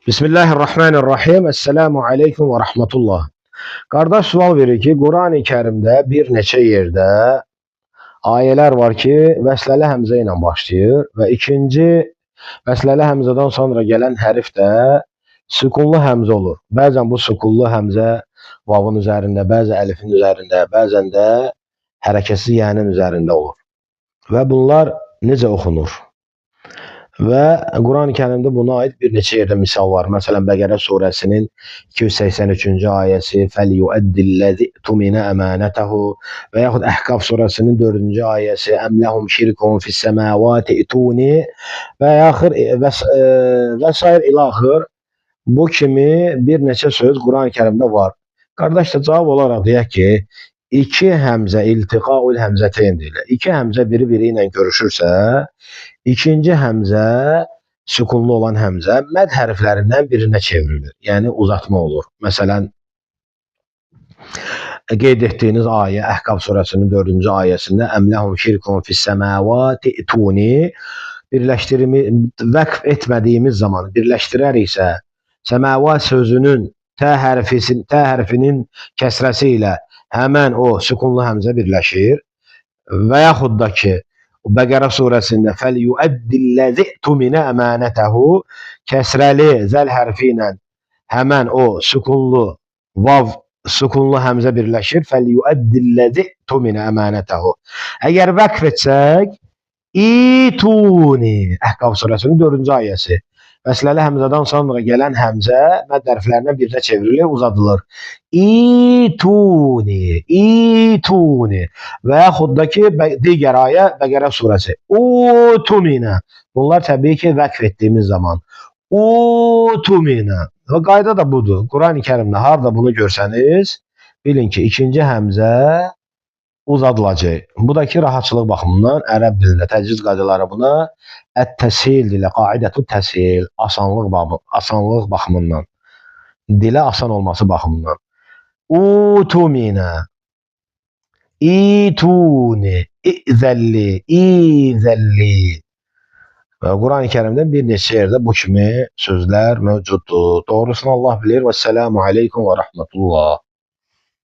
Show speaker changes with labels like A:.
A: Bismillahirrahmanirrahim. Esselamu aleyküm və rahmetullah. Qardaş sual verir ki, Qurani Kərimdə bir neçə yerdə ayələr var ki, vəsləli həmzə ilə başlayır və ikinci vəsləli həmzədən sonra gələn hərf də sükunlu həmzə olur. Bəzən bu sükunlu həmzə vavın üzərində, bəzən əlifin üzərində, bəzən də hərəkətsiz yənin üzərində olur. Və bunlar necə oxunur? Və Qurani-Kərimdə buna aid bir neçə yerdə misal var. Məsələn, Bəqərə surəsinin 283-cü ayəsi "Fəlyuəddilləzi tumina əmanətəhu" və yaxud Əhqaf surəsinin 4-cü ayəsi "Əm ləhum şirkun fis-səmavati ituni" və yaxır və sair ilaxır. Bu kimi bir neçə söz Qurani-Kərimdə var. Qardaş da cavab olaraq deyək ki, iki həmzə iltiqaul həmzəteyn deyilir. İki həmzə biri-biri ilə görüşürsə, ikinci həmzə sükunlu olan həmzə məd hərflərindən birinə çevrilir. Yəni uzatma olur. Məsələn, qeyd etdiyiniz ayə Əhqaf surəsinin 4-cü ayəsində "Əmləhum şirkun fis-səmavati ituni" vəqf etmədiyimiz zaman birləşdirəriksə, səmavat sözünün T hərfinin kəsrəsi ilə həmən o sükunlu həmzə birləşir və yaxud da ki, Bəqərə surəsində "Fəlyuəddilləzi tumina əmanətəhu" kəsrəli zəl hərfi ilə həmən o sükunlu həmzə birləşir. "Fəlyuəddilləzi tumina əmanətəhu". Əgər vəqf etsək, "İtuni" Əhqaf surəsinin 4-cü ayəsi. Vəsləli həmzədən sonra gələn həmzə məd hərflərindən birinə çevrilir, uzadılır. İtuni, ituni. Və yaxud da ki, digər ayə Bəqərə surəsi. Utumina. Bunlar təbii ki, vəqf etdiyimiz zaman. Utumina. Və qayda da budur. Qurani-Kərimdə harda bunu görsəniz, bilin ki, ikinci həmzə uzadılacaq. Bu da ki, rahatçılıq baxımından ərəb dilində təcviz qaydaları buna ət-təshil dilə, qaidətü təshil, asanlıq baxımından, dilə asan olması baxımından. Utumina, ituni, izəlli, izəlli. Və Qurani-Kərimdə bir neçə yerdə bu kimi sözlər mövcuddur. Doğrusunu Allah bilir. Və səlamu aleyküm və rahmetullah.